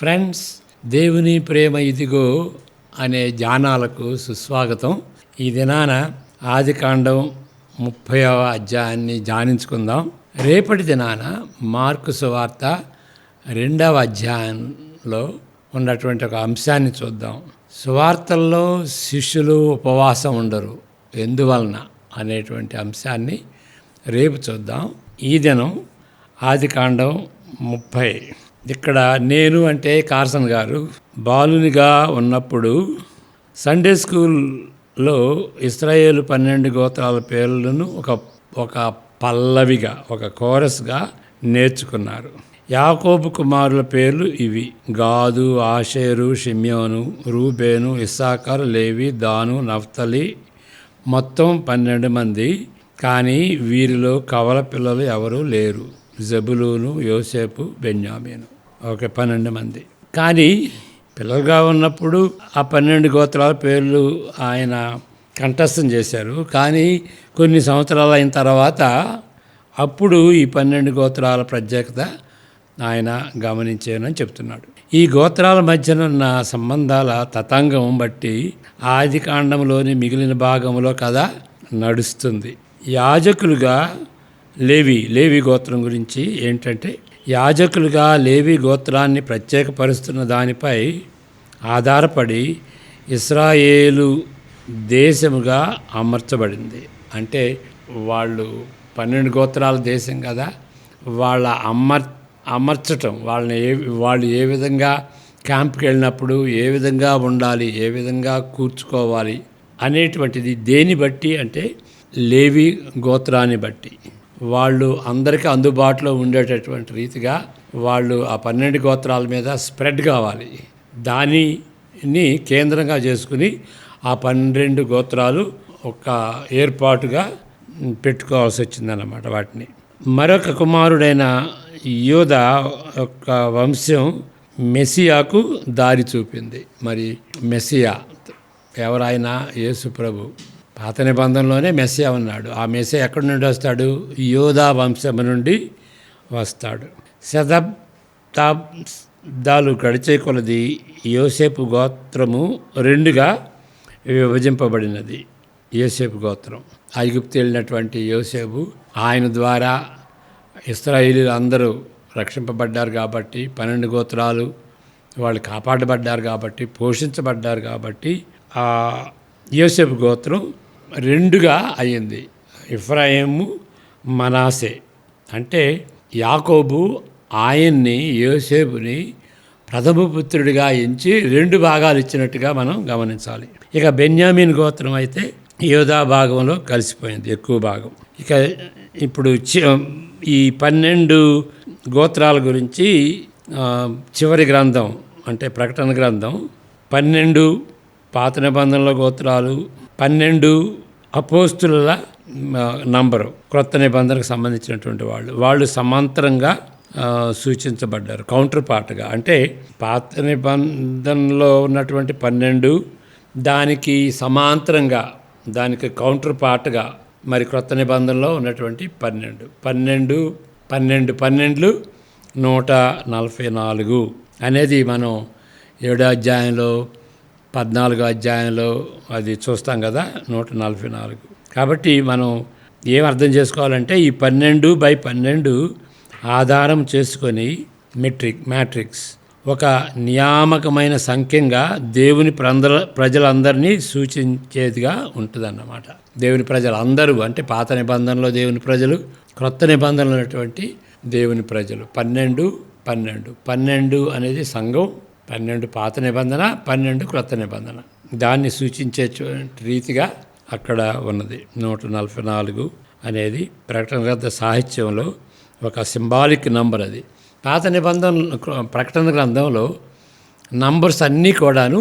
Friends, దేవుని ప్రేమ ఇదిగో అనే ధ్యానాలకు సుస్వాగతం. ఈ దినాన ఆదికాండం 30వ అధ్యాయాన్ని ధ్యానించుకుందాం. రేపటి దినాన మార్కు సువార్త 2వ అధ్యాయంలో ఉన్నటువంటి ఒక అంశాన్ని చూద్దాం. సువార్తల్లో శిష్యులు ఉపవాసం ఉండరు, ఎందువలన అనేటువంటి అంశాన్ని రేపు చూద్దాం. ఈ దినం ఆదికాండం 30. ఇక్కడ నేను అంటే కార్సన్ గారు బాలునిగా ఉన్నప్పుడు సండే స్కూల్లో ఇశ్రాయేలు 12 గోత్రాల పేర్లను ఒక పల్లవిగా, ఒక కోరస్గా నేర్చుకున్నారు. యాకోబు కుమారుల పేర్లు ఇవి: గాదు, ఆషేరు, షిమ్యోను, రూబేను, ఇస్సాకారు, లేవి, దాను, నఫ్తలి. మొత్తం 12 మంది. కానీ వీరిలో కవల పిల్లలు ఎవరూ లేరు. జబులూను, యోసేపు, బెన్యామీను. 12 మంది. కానీ పిల్లలుగా ఉన్నప్పుడు ఆ 12 గోత్రాల పేర్లు ఆయన కంఠస్థం చేశారు. కానీ కొన్ని సంవత్సరాలు అయిన తర్వాత అప్పుడు ఈ 12 గోత్రాల ప్రత్యేకత ఆయన గమనించానని చెప్తున్నాడు. ఈ గోత్రాల మధ్యనున్న సంబంధాల తతంగం బట్టి ఆదికాండంలోని మిగిలిన భాగంలో కథ నడుస్తుంది. యాజకులుగా లేవి గోత్రం గురించి ఏంటంటే, యాజకులుగా లేవి గోత్రాన్ని ప్రత్యేకపరుస్తున్న దానిపై ఆధారపడి ఇశ్రాయేలు దేశముగా అమర్చబడింది. అంటే వాళ్ళు 12 గోత్రాల దేశం కదా, వాళ్ళ అమర్చటం, వాళ్ళు ఏ విధంగా క్యాంప్కి వెళ్ళినప్పుడు ఏ విధంగా ఉండాలి, ఏ విధంగా కూర్చుకోవాలి అనేటువంటిది దేని బట్టి అంటే లేవి గోత్రాన్ని బట్టి. వాళ్ళు అందరికీ అందుబాటులో ఉండేటటువంటి రీతిగా వాళ్ళు ఆ 12 గోత్రాల మీద స్ప్రెడ్ కావాలి. దానిని కేంద్రంగా చేసుకుని ఆ 12 గోత్రాలు ఒక ఏర్పాటుగా పెట్టుకోవాల్సి వచ్చిందన్నమాట. వాటిని మరొక కుమారుడైన యోధా యొక్క వంశం మెస్సియాకు దారి చూపింది. మరి మెస్సియా ఎవరైనా? యేసు ప్రభు. పాత నిబంధనలోనే మెస్సియా ఉన్నాడు. ఆ మెస్సియా ఎక్కడి నుండి వస్తాడు? యోధా వంశం నుండి వస్తాడు. శతాబ్దాలు గడిచే కొలది యోసేపు గోత్రము 2గా విభజింపబడినది. యోసేపు గోత్రం ఐగుప్తు వెళ్ళినటువంటి యోసేపు, ఆయన ద్వారా ఇశ్రాయేలీలు అందరూ రక్షింపబడ్డారు కాబట్టి, 12 గోత్రాలు వాళ్ళు కాపాడబడ్డారు కాబట్టి, పోషించబడ్డారు కాబట్టి ఆ యోసేపు గోత్రం 2గా అయ్యింది. ఎఫ్రాయిము, మనాసే. అంటే యాకోబు ఆయన్ని, యోసేపుని ప్రథమ పుత్రుడిగా ఎంచి 2 భాగాలు ఇచ్చినట్టుగా మనం గమనించాలి. ఇక బెన్యామీన్ గోత్రం అయితే యోధా భాగంలో కలిసిపోయింది, ఎక్కువ భాగం. ఇక ఇప్పుడు ఈ 12 గోత్రాల గురించి చివరి గ్రంథం అంటే ప్రకటన గ్రంథం 12 పాత నిబంధనల గోత్రాలు, 12 అపోస్తుల నంబరు క్రొత్త నిబంధనకు సంబంధించినటువంటి వాళ్ళు సమాంతరంగా సూచించబడ్డారు, కౌంటర్ పార్ట్గా. అంటే పాత నిబంధనలో ఉన్నటువంటి 12 దానికి సమాంతరంగా, దానికి కౌంటర్ పార్ట్గా మరి క్రొత్త నిబంధనలో ఉన్నటువంటి 12 144 అనేది మనం 7వ అధ్యాయంలో 14వ అధ్యాయంలో అది చూస్తాం కదా, 144. కాబట్టి మనం ఏం అర్థం చేసుకోవాలంటే ఈ 12/12 ఆధారం చేసుకొని మ్యాట్రిక్స్ ఒక నియామకమైన సంఖ్యంగా దేవుని ప్రజలందరినీ సూచించేదిగా ఉంటుందన్నమాట. దేవుని ప్రజలందరూ అంటే పాత నిబంధనలో దేవుని ప్రజలు, క్రొత్త నిబంధనలో ఉన్నటువంటి దేవుని ప్రజలు. 12 అనేది సంఘం, 12 పాత నిబంధన, 12 క్రొత్త నిబంధన. దాన్ని సూచించే రీతిగా అక్కడ ఉన్నది. 144 అనేది ప్రకటన గ్రంథ సాహిత్యంలో ఒక సింబాలిక్ నంబర్. అది పాత నిబంధన ప్రకటన గ్రంథంలో నంబర్స్ అన్నీ కూడాను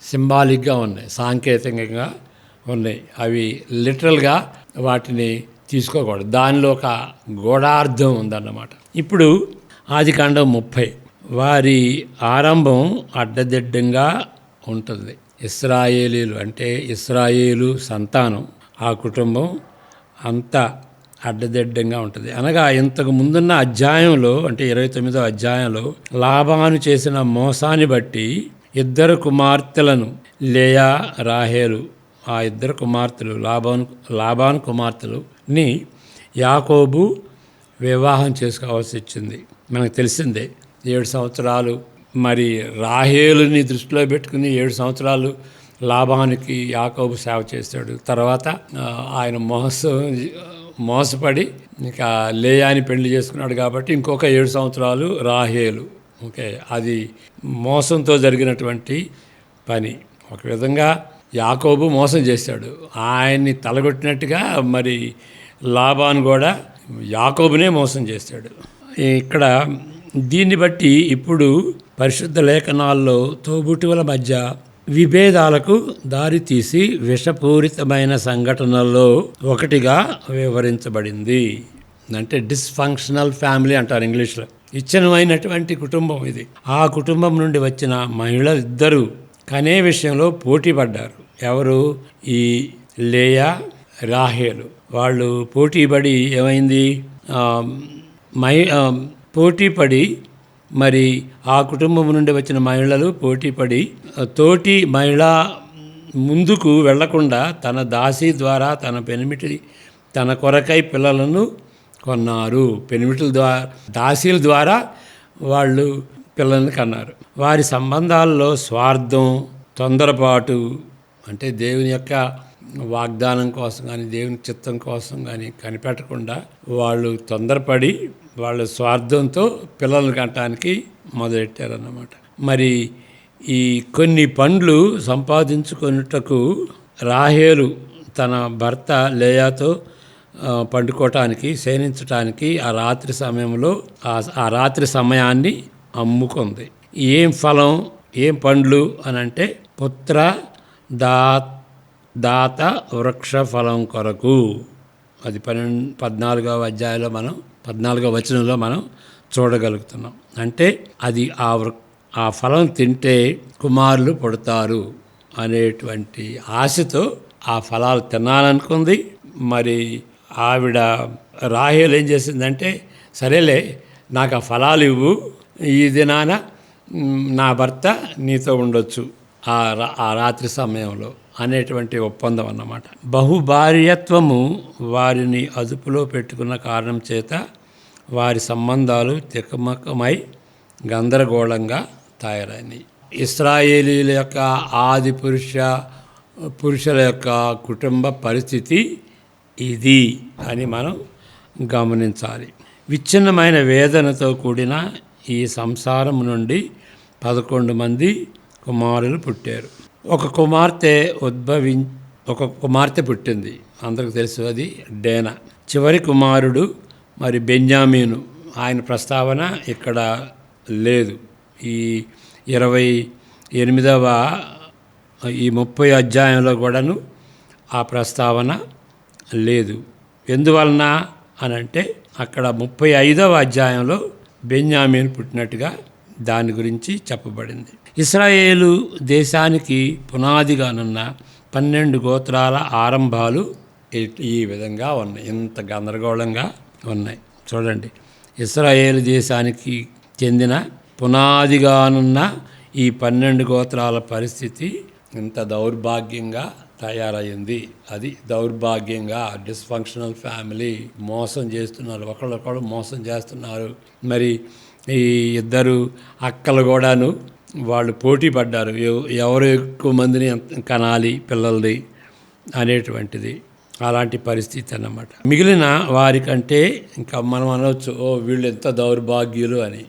సింబాలిక్గా ఉన్నాయి, సాంకేతికంగా ఉన్నాయి. అవి లిటరల్గా వాటిని తీసుకోకూడదు. దానిలో ఒక గూఢార్థం ఉందన్నమాట. ఇప్పుడు ఆదికాండం 30 వారి ఆరంభం అడ్డదిడ్డంగా ఉంటుంది. ఇశ్రాయేలీలు అంటే ఇశ్రాయేలు సంతానం, ఆ కుటుంబం అంతా అడ్డదిడ్డంగా ఉంటుంది. అనగా ఇంతకు ముందున్న అధ్యాయంలో, అంటే 29వ అధ్యాయంలో లాబాను చేసిన మోసాన్ని బట్టి ఇద్దరు కుమార్తెలను, లేయా, రాహేలు, ఆ ఇద్దరు కుమార్తెలు, లాబాను కుమార్తెలుని యాకోబు వివాహం చేసుకోవాల్సి వచ్చింది. మనకు తెలిసిందే. 7 సంవత్సరాలు మరి రాహేలుని దృష్టిలో పెట్టుకుని 7 సంవత్సరాలు లాబానికి యాకోబు సేవ చేశాడు. తర్వాత ఆయన మోసపడి ఇంకా లేయాని పెళ్లి చేసుకున్నాడు కాబట్టి ఇంకొక 7 సంవత్సరాలు రాహేలు. ఓకే, అది మోసంతో జరిగినటువంటి పని. ఒక విధంగా యాకోబు మోసం చేశాడు. ఆయన్ని తలగొట్టినట్టుగా మరి లాబాను కూడా యాకోబునే మోసం చేశాడు. ఇక్కడ దీన్ని బట్టి ఇప్పుడు పరిశుద్ధ లేఖనాల్లో తోబుట్టువుల మధ్య విభేదాలకు దారితీసి విషపూరితమైన సంఘటనల్లో ఒకటిగా వివరించబడింది. అంటే డిస్ఫంక్షనల్ ఫ్యామిలీ అంటారు ఇంగ్లీష్లో. విచ్ఛిన్నమైనటువంటి కుటుంబం ఇది. ఆ కుటుంబం నుండి వచ్చిన మహిళలిద్దరూ కనే విషయంలో పోటీ పడ్డారు. ఎవరు? ఈ లేయా, రాహేలు. వాళ్ళు పోటీపడి ఏమైంది? పోటీపడి మరి ఆ కుటుంబం నుండి వచ్చిన మహిళలు పోటీపడి తోటి మహిళ ముందుకు వెళ్లకుండా తన దాసి ద్వారా తన కొరకై పిల్లలను కొన్నారు. పెనిమిటిల ద్వారా, దాసీల ద్వారా వాళ్ళు పిల్లల్ని కన్నారు. వారి సంబంధాల్లో స్వార్థం, తొందరపాటు, అంటే దేవుని యొక్క వాగ్దానం కోసం కానీ దేవుని చిత్తం కోసం కానీ కనిపెట్టకుండా వాళ్ళు తొందరపడి వాళ్ళ స్వార్థంతో పిల్లల్ని కనటానికి మొదలెట్టారన్నమాట. మరి ఈ కొన్ని పండ్లు సంపాదించుకొనుటకు రాహేలు తన భర్త లేయాతో పండుకోవటానికి, శయనించటానికి ఆ రాత్రి సమయంలో ఆ రాత్రి సమయాన్ని అమ్ముకుంది. ఏం ఫలం, ఏం పండ్లు అని అంటే పుత్ర దాత వృక్ష ఫలం కొరకు. అది 14వ అధ్యాయంలో 14వ వచనంలో మనం చూడగలుగుతున్నాం. అంటే అది ఆ ఫలం తింటే కుమారులు పుడతారు అనేటువంటి ఆశతో ఆ ఫలాలు తినాలనుకుంది. మరి ఆవిడ రాహేలు ఏం చేసిందంటే, సరేలే నాకు ఆ ఫలాలు ఇవ్వు, ఈ దినాన నా భర్త నీతో ఉండొచ్చు ఆ రాత్రి సమయంలో అనేటువంటి ఒప్పందం అన్నమాట. బహుభార్యత్వము వారిని అదుపులో పెట్టుకున్న కారణం చేత వారి సంబంధాలు తికమకమై గందరగోళంగా తయారైనవి. ఇశ్రాయేలీల యొక్క ఆది పురుషుల యొక్క కుటుంబ పరిస్థితి ఇది అని మనం గమనించాలి. విచ్ఛిన్నమైన వేదనతో కూడిన ఈ సంసారం నుండి 11 మంది కుమారులు పుట్టారు. ఒక కుమార్తె పుట్టింది. అందరికి తెలుసు, అది డేనా. చివరి కుమారుడు మరి బెన్యామీను. ఆయన ప్రస్తావన ఇక్కడ లేదు. ఈ 28వ ఈ 30 అధ్యాయంలో కూడాను ఆ ప్రస్తావన లేదు. ఎందువలన అనంటే అక్కడ 35వ అధ్యాయంలో బెన్యామీను పుట్టినట్టుగా దాని గురించి చెప్పబడింది. ఇశ్రాయేలు దేశానికి పునాదిగానున్న 12 గోత్రాల ఆరంభాలు ఈ విధంగా ఉన్నాయి. ఇంత గందరగోళంగా ఉన్నాయి. చూడండి, ఇశ్రాయేలు దేశానికి చెందిన పునాదిగానున్న ఈ 12 గోత్రాల పరిస్థితి ఇంత దౌర్భాగ్యంగా తయారైంది. అది దౌర్భాగ్యంగా డిస్ఫంక్షనల్ ఫ్యామిలీ. మోసం చేస్తున్నారు, ఒకళ్ళొకళ్ళు మోసం చేస్తున్నారు. మరి ఈ ఇద్దరు అక్కలు కూడాను వాళ్ళు పోటీ పడ్డారు, ఎవరు ఎక్కువ మందిని కనాలి పిల్లల్ని అనేటువంటిది. అలాంటి పరిస్థితి అన్నమాట. మిగిలిన వారికంటే ఇంకా మనం అనవచ్చు, వీళ్ళు ఎంత దౌర్భాగ్యులు అని.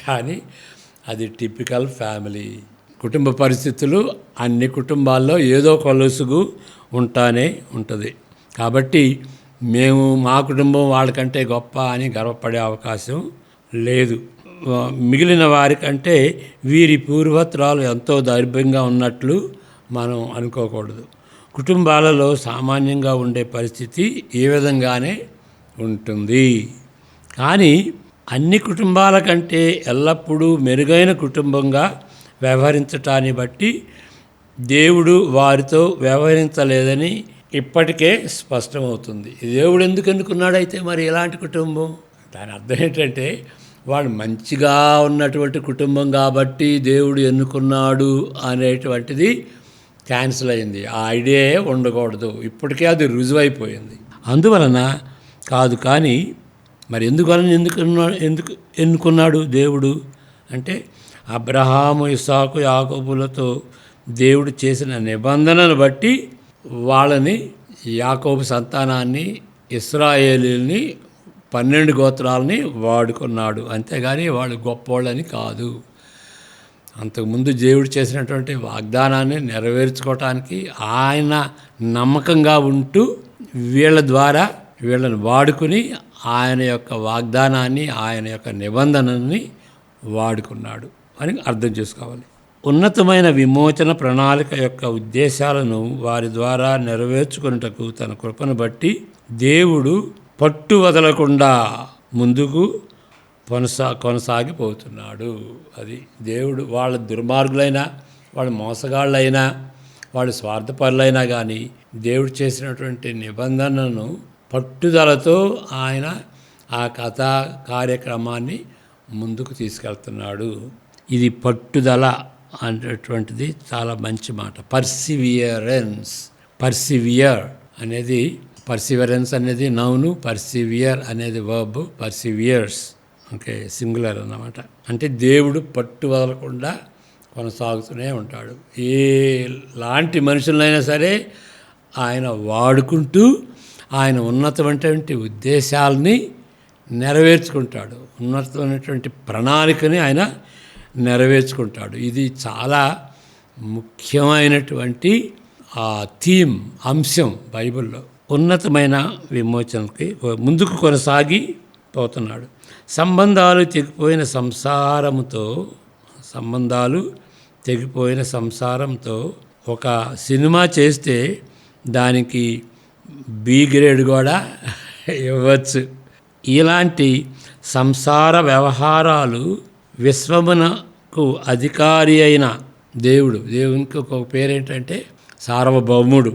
కానీ అది టిపికల్ ఫ్యామిలీ. కుటుంబ పరిస్థితులు అన్ని కుటుంబాల్లో ఏదో కొలుసుగు ఉంటానే ఉంటుంది. కాబట్టి మేము మా కుటుంబం వాళ్ళకంటే గొప్ప అని గర్వపడే అవకాశం లేదు. మిగిలిన వారికంటే వీరి పూర్వత్రాలు ఎంతో దౌర్భ్యంగా ఉన్నట్లు మనం అనుకోకూడదు. కుటుంబాలలో సామాన్యంగా ఉండే పరిస్థితి ఏ విధంగానే ఉంటుంది. కానీ అన్ని కుటుంబాల కంటే ఎల్లప్పుడూ మెరుగైన కుటుంబంగా వ్యవహరించటాన్ని బట్టి దేవుడు వారితో వ్యవహరించలేదని ఇప్పటికే స్పష్టమవుతుంది. దేవుడు ఎందుకు ఎన్నుకున్నాడైతే మరి ఇలాంటి కుటుంబం? దాని అర్థం ఏంటంటే వాడు మంచిగా ఉన్నటువంటి కుటుంబం కాబట్టి దేవుడు ఎన్నుకున్నాడు అనేటువంటిది క్యాన్సిల్ అయింది. ఆ ఐడియా ఉండకూడదు. ఇప్పటికే అది రుజువైపోయింది. అందువలన కాదు. కానీ మరి ఎందుకు ఎన్నుకున్నాడు దేవుడు అంటే, అబ్రహాము, ఇస్సాకు, యాకోబులతో దేవుడు చేసిన నిబంధనను బట్టి వాళ్ళని, యాకోబు సంతానాన్ని, ఇశ్రాయేలీల్ని, 12 గోత్రాలని వాడుకున్నాడు. అంతేగాని వాళ్ళు గొప్పోళ్ళని కాదు. అంతకుముందు దేవుడు చేసినటువంటి వాగ్దానాన్ని నెరవేర్చుకోవటానికి ఆయన నమ్మకంగా ఉంటూ వీళ్ళ ద్వారా వీళ్ళని వాడుకుని ఆయన యొక్క వాగ్దానాన్ని, ఆయన యొక్క నిబంధనని వాడుకున్నాడు అని అర్థం చేసుకోవాలి. ఉన్నతమైన విమోచన ప్రణాళిక యొక్క ఉద్దేశాలను వారి ద్వారా నెరవేర్చుకున్నటకు తన కృపను బట్టి దేవుడు పట్టు వదలకుండా ముందుకు కొనసాగిపోతున్నాడు. అది దేవుడు. వాళ్ళ దుర్మార్గులైనా, వాళ్ళు మోసగాళ్ళైనా, వాళ్ళు స్వార్థపరులైనా కానీ దేవుడు చేసినటువంటి నిబంధనను పట్టుదలతో ఆయన ఆ కథా కార్యక్రమాన్ని ముందుకు తీసుకెళ్తున్నాడు. ఇది పట్టుదల అనేటువంటిది చాలా మంచి మాట. పర్సివియరెన్స్ అనేది నౌను, పర్సివియర్ అనేది వర్బ్, పర్సివియర్స్ ఓకే సింగులర్ అన్నమాట. అంటే దేవుడు పట్టు వదలకుండా కొనసాగుతూనే ఉంటాడు. లాంటి మనుషులైనా సరే ఆయన వాడుకుంటూ ఆయన ఉన్నతమైనటువంటి ఉద్దేశాలని నెరవేర్చుకుంటాడు. ఉన్నతమైనటువంటి ప్రణాళికని ఆయన నెరవేర్చుకుంటాడు. ఇది చాలా ముఖ్యమైనటువంటి అంశం బైబిల్లో. ఉన్నతమైన విమోచనకి ముందుకు కొనసాగిపోతున్నాడు. సంబంధాలు తెగిపోయిన సంసారంతో ఒక సినిమా చేస్తే దానికి బి గ్రేడ్ కూడా ఇవ్వచ్చు. ఇలాంటి సంసార వ్యవహారాలు విశ్వమునకు అధికారి అయిన దేవునికి ఒక పేరేంటంటే సార్వభౌముడు,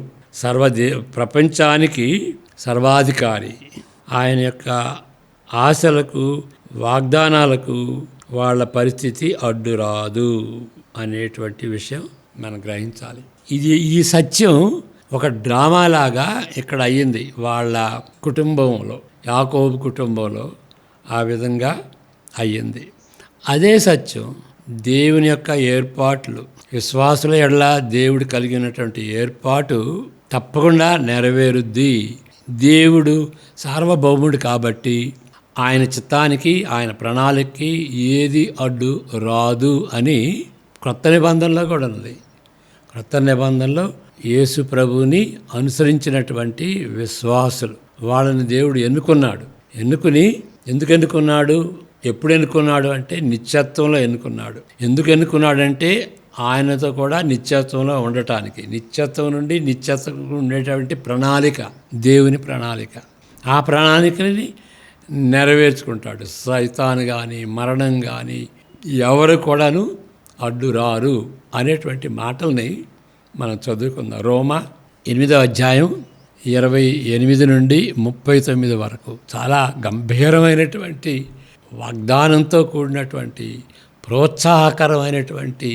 ప్రపంచానికి సర్వాధికారి. ఆయన యొక్క ఆశలకు, వాగ్దానాలకు వాళ్ళ పరిస్థితి అడ్డురాదు అనేటువంటి విషయం మనం గ్రహించాలి. ఈ సత్యం ఒక డ్రామాలాగా ఇక్కడ అయ్యింది వాళ్ళ కుటుంబంలో, యాకోబు కుటుంబంలో ఆ విధంగా అయ్యింది. అదే సత్యం దేవుని యొక్క ఏర్పాట్లు, విశ్వాసుల ఎడల దేవుడు కలిగినటువంటి ఏర్పాటు తప్పకుండా నెరవేరుద్ది. దేవుడు సార్వభౌముడు కాబట్టి ఆయన చిత్తానికి, ఆయన ప్రణాళికకి ఏది అడ్డు రాదు అని క్రొత్త నిబంధనలో కూడా ఉంది. క్రొత్త నిబంధనలో యేసు ప్రభువుని అనుసరించినటువంటి విశ్వాసులు, వాళ్ళని దేవుడు ఎన్నుకున్నాడు. ఎందుకు ఎన్నుకున్నాడు? ఎప్పుడు ఎన్నుకున్నాడు అంటే నిత్యత్వంలో ఎన్నుకున్నాడు. ఎందుకు ఎన్నుకున్నాడంటే ఆయనతో కూడా నిత్యత్వంలో ఉండటానికి. నిత్యత్వం నుండి నిత్యత్వం ఉండేటువంటి ప్రణాళిక, దేవుని ప్రణాళిక. ఆ ప్రణాళికని నెరవేర్చుకుంటాడు. సైతాను కానీ, మరణం కానీ ఎవరు కూడాను అడ్డురారు అనేటువంటి మాటల్ని మనం చదువుకుందాం. రోమా 8వ అధ్యాయం 28 నుండి 39 వరకు చాలా గంభీరమైనటువంటి వాగ్దానంతో కూడినటువంటి ప్రోత్సాహకరమైనటువంటి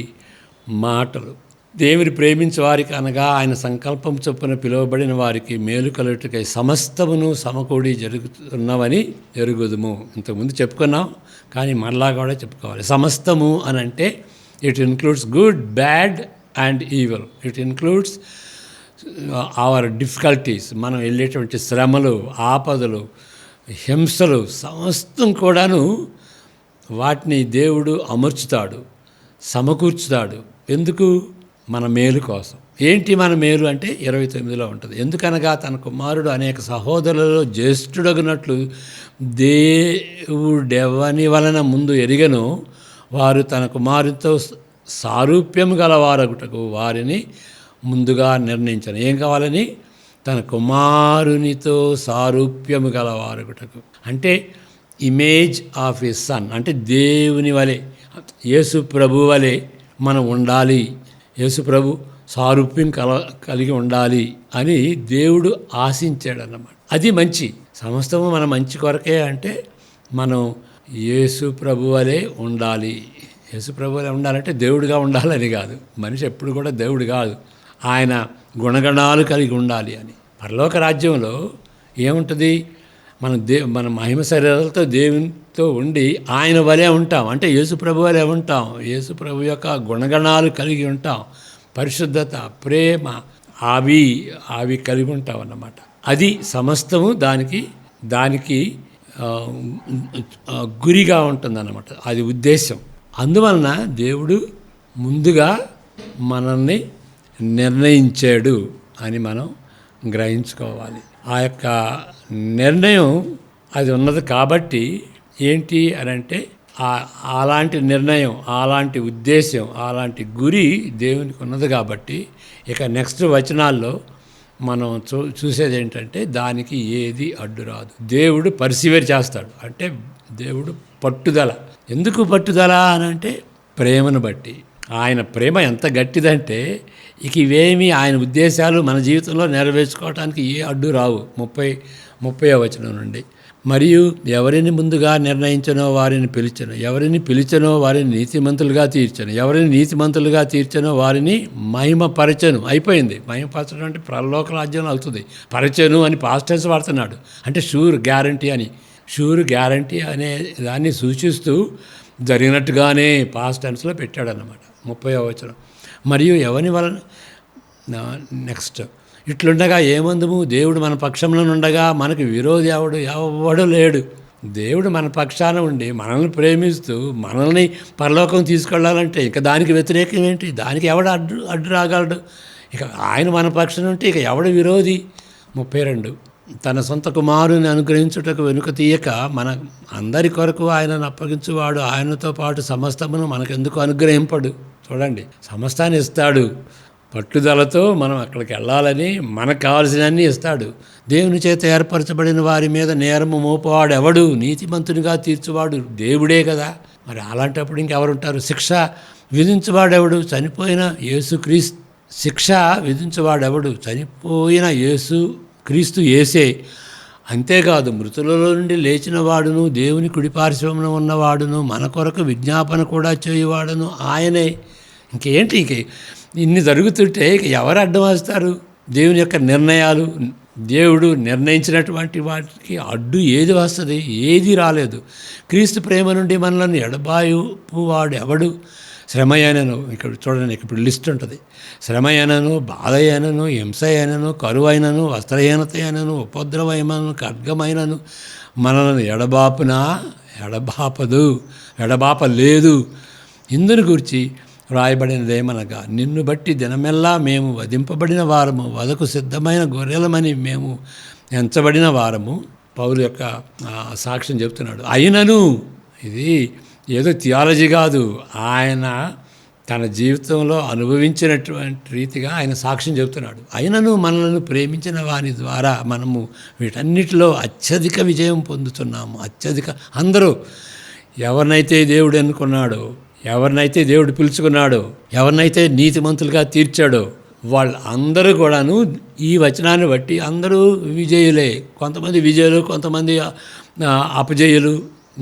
మాటలు. దేవుని ప్రేమించే వారికి అనగా ఆయన సంకల్పం చొప్పున పిలువబడిన వారికి మేలు కలుగుటకై సమస్తమును సమకూడి జరుగుతున్నవని ఎరుగుదుము. ఇంతకుముందు చెప్పుకున్నాం, కానీ మరలా కూడా చెప్పుకోవాలి. సమస్తము అని అంటే it includes good, bad and evil. It includes our difficulties, మనం వెళ్ళేటువంటి శ్రమలు, ఆపదలు, హింసలు సమస్తం కూడాను వాటిని దేవుడు అమర్చుతాడు, సమకూర్చుతాడు. ఎందుకు? మన మేలు కోసం. ఏంటి మన మేలు అంటే 29లో ఉంటుంది. ఎందుకనగా తన కుమారుడు అనేక సహోదరులలో జ్యేష్ఠుడగినట్లు దేవుడెవని వలన ముందు ఎరిగను, వారు తన కుమారునితో సారూప్యం గలవారగుటకు వారిని ముందుగా నిర్ణయించను. ఏం కావాలని? తన కుమారునితో సారూప్యము గలవారగుటకు అంటే ఇమేజ్ ఆఫ్ హిస్ సన్. అంటే దేవుని వలె, యేసు ప్రభు వలె మనం ఉండాలి. యేసు ప్రభు సారూప్యం కలిగి ఉండాలి అని దేవుడు ఆశించాడన్నమాట. అది మంచి. సమస్తము మన మంచి కొరకే అంటే మనం యేసు ప్రభువలే ఉండాలి. యేసు ప్రభువలే ఉండాలంటే దేవుడిగా ఉండాలని కాదు. మనిషి ఎప్పుడు కూడా దేవుడు కాదు, ఆయన గుణగణాలు కలిగి ఉండాలి అని. పరలోక రాజ్యంలో ఏముంటుంది? మన మహిమ శరీరాలతో దేవునితో ఉండి ఆయన వలే ఉంటాం. అంటే యేసు ప్రభు వలే ఉంటాం. యేసు ప్రభు యొక్క గుణగణాలు కలిగి ఉంటాం. పరిశుద్ధత, ప్రేమ అవి కలిగి ఉంటాం అన్నమాట. అది సమస్తము దానికి గురిగా ఉంటుందన్నమాట. అది ఉద్దేశం. అందువలన దేవుడు ముందుగా మనల్ని నిర్ణయించాడు అని మనం గ్రహించుకోవాలి. ఆ యొక్క నిర్ణయం అది ఉన్నది కాబట్టి ఏంటి అని అంటే అలాంటి నిర్ణయం, అలాంటి ఉద్దేశం, అలాంటి గురి దేవునికి ఉన్నది కాబట్టి ఇక నెక్స్ట్ వచనాల్లో మనం చూసేది ఏంటంటే దానికి ఏది అడ్డు రాదు. దేవుడు పర్సివేర్ చేస్తాడు. అంటే దేవుడు పట్టుదల. ఎందుకు పట్టుదల అని అంటే ప్రేమను బట్టి. ఆయన ప్రేమ ఎంత గట్టిదంటే ఇక ఇవేమి ఆయన ఉద్దేశాలు మన జీవితంలో నెరవేర్చుకోవడానికి ఏ అడ్డు రావు. 30వ వచనం నుండి, మరియు ఎవరిని ముందుగా నిర్ణయించనో వారిని పిలిచెను, ఎవరిని పిలిచెనో వారిని నీతిమంతులుగా తీర్చెను, ఎవరిని నీతిమంతులుగా తీర్చెనో వారిని మహిమపరచెను. అయిపోయింది. మహిమపరచడం అంటే పరలోక రాజ్యంలో అవుతుంది. పరచెను అని పాస్ట్ టెన్స్ వాడుతున్నాడు. అంటే షూర్ గ్యారంటీ అని. షూర్ గ్యారంటీ అనే దాన్ని సూచిస్తూ జరిగినట్టుగానే పాస్ట్ టెన్స్లో పెట్టాడన్నమాట. 30వ వచనం, మరియు ఎవని వలన నెక్స్ట్ ఇట్లుండగా ఏమందుము, దేవుడు మన పక్షంలో ఉండగా మనకు విరోధి ఎవడు లేడు. దేవుడు మన పక్షాన ఉండి మనల్ని ప్రేమిస్తూ మనల్ని పరలోకం తీసుకెళ్ళాలంటే ఇక దానికి వ్యతిరేకం ఏంటి? దానికి ఎవడు అడ్డు రాగలడు? ఇక ఆయన మన పక్షాన ఉంటే ఇక ఎవడు విరోధి? 32, తన సొంత కుమారుని అనుగ్రహించుటకు వెనుక తీయక మన అందరి కొరకు ఆయనను అప్పగించువాడు ఆయనతో పాటు సమస్తమును మనకెందుకు అనుగ్రహింపడు? చూడండి, సమస్తాన్ని ఇస్తాడు. పట్టుదలతో మనం అక్కడికి వెళ్ళాలని మనకు కావాల్సినవన్నీ ఇస్తాడు. దేవుని చేత ఏర్పరచబడిన వారి మీద నేరము మోపవాడు ఎవడు? నీతిమంతునిగా తీర్చువాడు దేవుడే కదా. మరి అలాంటప్పుడు ఇంకెవరుంటారు? శిక్ష విధించువాడెవడు? చనిపోయిన యేసుక్రీస్తు. శిక్ష విధించువాడెవడు? చనిపోయిన క్రీస్తు యేసే. అంతేకాదు, మృతులలో నుండి లేచిన వాడును, దేవుని కుడిపార్శ్వమున ఉన్నవాడును, మన కొరకు విజ్ఞాపన కూడా చేయువాడును ఆయనే. ఇంకేంటి? ఇన్ని జరుగుతుంటే ఇక ఎవరు అడ్డం వస్తారు? దేవుని యొక్క నిర్ణయాలు, దేవుడు నిర్ణయించినటువంటి వాటికి అడ్డు ఏది వస్తుంది? ఏది రాలేదు. క్రీస్తు ప్రేమ నుండి మనల్ని ఎడబాయుపు వాడు ఎవడు? శ్రమ అయినను, ఇక్కడ చూడండి, ఇప్పుడు లిస్ట్ ఉంటుంది. శ్రమ అయినను, బాధ అయినను, హింస అయినను, కరువు అయినను, వస్త్రహీనత అయినను, ఉపద్రవమైనను, ఖడ్గమైనను మనల్ని ఎడబాపలేదు. ఇందుని గురించి వ్రాయబడినదేమనగా, నిన్ను బట్టి దినమెల్లా మేము వధింపబడిన వారము, వదకు సిద్ధమైన గొర్రెలమని మేము ఎంచబడిన వారము. పౌలు యొక్క సాక్ష్యం చెప్తున్నాడు. అయినను, ఇది ఏదో థియాలజీ కాదు, ఆయన తన జీవితంలో అనుభవించినటువంటి రీతిగా ఆయన సాక్ష్యం చెప్తున్నాడు. అయినను మనల్ని ప్రేమించిన వారి ద్వారా మనము వీటన్నిటిలో అత్యధిక విజయం పొందుతున్నాము. అందరూ ఎవరినైతే దేవుడు ఎన్నుకున్నాడో, ఎవరినైతే దేవుడు పిలుచుకున్నాడో, ఎవరినైతే నీతిమంతులుగా తీర్చాడో వాళ్ళందరూ కూడాను ఈ వచనాన్ని బట్టి అందరూ విజయులే. కొంతమంది విజయులు, కొంతమంది అపజయులు.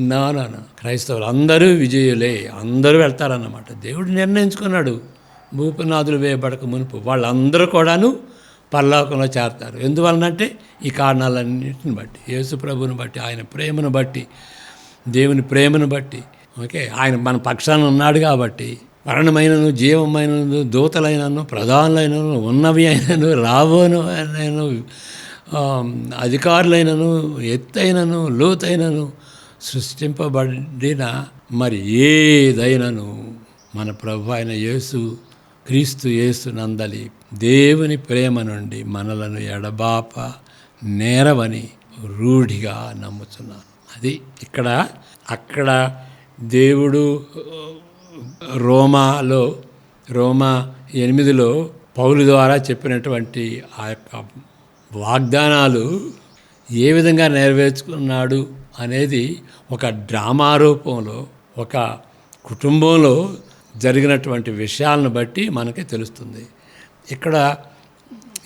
నా క్రైస్తవులు అందరూ విజయులే, అందరూ వెళ్తారన్నమాట. దేవుడు నిర్ణయించుకున్నాడు. భూపునాదులు వేయబడక మునుపు వాళ్ళందరూ కూడాను పరలోకంలో చేరతారు. ఎందువలనంటే ఈ కారణాలన్నింటిని బట్టి, యేసు ప్రభువుని బట్టి, ఆయన ప్రేమను బట్టి, దేవుని ప్రేమను బట్టి. ఓకే, ఆయన మన పక్షాన ఉన్నాడు కాబట్టి. మరణమైనను, జీవమైనను, దూతలైనను, ప్రధానులైనను, ఉన్నవి అయినను, రాబోను అయినను, అధికారులైనను, ఎత్తైనను, లోతైనను, సృష్టింపబడిన మరి ఏదైనను మన ప్రభు అయిన క్రీస్తు యేసు నందలి దేవుని ప్రేమ నుండి మనలను ఎడబాప నేరవని రూఢిగా నమ్ముతున్నాను. అది అక్కడ దేవుడు రోమా 8లో పౌలు ద్వారా చెప్పినటువంటి ఆ యొక్క వాగ్దానాలు ఏ విధంగా నెరవేర్చుకున్నాడు అనేది ఒక డ్రామా రూపంలో, ఒక కుటుంబంలో జరిగినటువంటి విషయాలను బట్టి మనకి తెలుస్తుంది. ఇక్కడ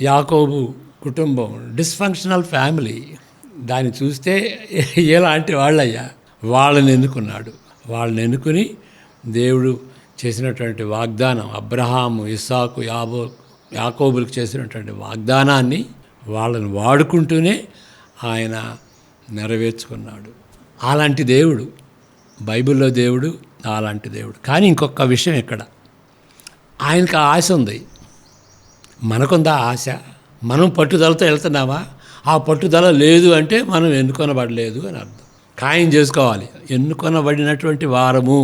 యాకోబు కుటుంబం డిస్ఫంక్షనల్ ఫ్యామిలీ. దాన్ని చూస్తే ఎలాంటి వాళ్ళయ్యా, వాళ్ళని ఎన్నుకున్నాడు. వాళ్ళని ఎన్నుకుని దేవుడు చేసినటువంటి వాగ్దానం, అబ్రహాము, ఇస్సాకు, యాకోబులకు చేసినటువంటి వాగ్దానాన్ని వాళ్ళని వాడుకుంటూనే ఆయన నెరవేర్చుకున్నాడు. అలాంటి దేవుడు బైబిల్లో, దేవుడు అలాంటి దేవుడు. కానీ ఇంకొక విషయం ఇక్కడ, ఆయనకు ఆశ ఉంది, మనకుందా ఆశ? మనం పట్టుదలతో వెళ్తున్నామా? ఆ పట్టుదల లేదు అంటే మనం ఎన్నుకొనబడలేదు అని అర్థం. ఖాయం చేసుకోవాలి, ఎన్నుకొనబడినటువంటి వారము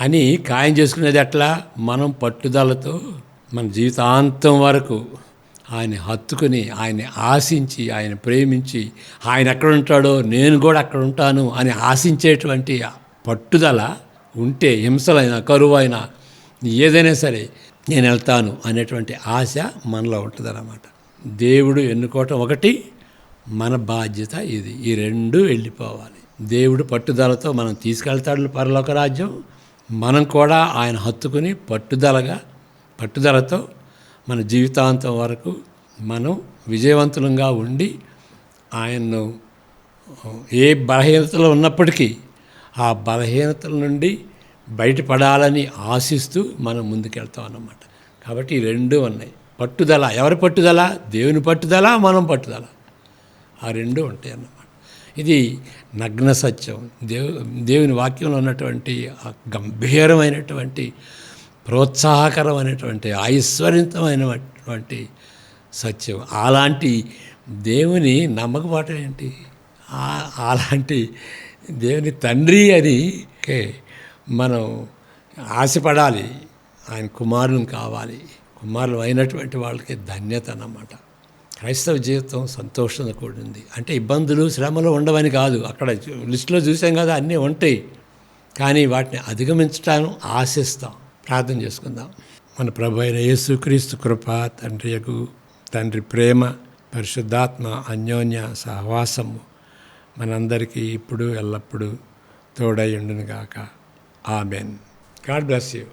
అని ఖాయం చేసుకునేది ఎట్లా? మనం పట్టుదలతో మన జీవితాంతం వరకు ఆయన హత్తుకుని, ఆయన్ని ఆశించి, ఆయన ప్రేమించి, ఆయన ఎక్కడ ఉంటాడో నేను కూడా అక్కడ ఉంటాను అని ఆశించేటువంటి పట్టుదల ఉంటే, హింసలైనా కరువైనా ఏదైనా సరే నేను వెళ్తాను అనేటువంటి ఆశ మనలో ఉంటుందన్నమాట. దేవుడు ఎన్నుకోవటం ఒకటి, మన బాధ్యత ఇది. ఈ రెండు వెళ్ళిపోవాలి. దేవుడు పట్టుదలతో మనం తీసుకెళ్తాడు పరలోక రాజ్యం. మనం కూడా ఆయన హత్తుకుని పట్టుదలతో మన జీవితాంతం వరకు మనం విజయవంతులంగా ఉండి, ఆయన్ను ఏ బలహీనతలు ఉన్నప్పటికీ ఆ బలహీనతల నుండి బయటపడాలని ఆశిస్తూ మనం ముందుకెళ్తాం అన్నమాట. కాబట్టి ఈ రెండు ఉన్నాయి. పట్టుదల, ఎవరి పట్టుదల? దేవుని పట్టుదల, మనం పట్టుదల, ఆ రెండు ఉంటాయి అన్నమాట. ఇది నగ్న సత్యం. దేవుని వాక్యంలో ఉన్నటువంటి ఆ గంభీరమైనటువంటి, ప్రోత్సాహకరమైనటువంటి, ఐశ్వర్యవంతమైనటువంటి సత్యం. అలాంటి దేవుని నమ్మకపోవటం ఏంటి? అలాంటి దేవుని తండ్రి అని మనం ఆశపడాలి. ఆయన కుమారులను కావాలి. కుమారులు అయినటువంటి వాళ్ళకి ధన్యత అన్నమాట. క్రైస్తవ జీవితం సంతోషంతో కూడింది. అంటే ఇబ్బందులు, శ్రమలు ఉండవని కాదు. అక్కడ లిస్టులో చూసాం కదా, అన్నీ ఉంటాయి. కానీ వాటిని అధిగమించటాన్ని ఆశిస్తాం. ప్రార్థన చేసుకుందాం. మన ప్రభు అయిన యేసుక్రీస్తు కృప, తండ్రి ప్రేమ, పరిశుద్ధాత్మ అన్యోన్య సహవాసము మనందరికీ ఇప్పుడు ఎల్లప్పుడూ తోడై ఉండును గాక. ఆమెన్. God bless you.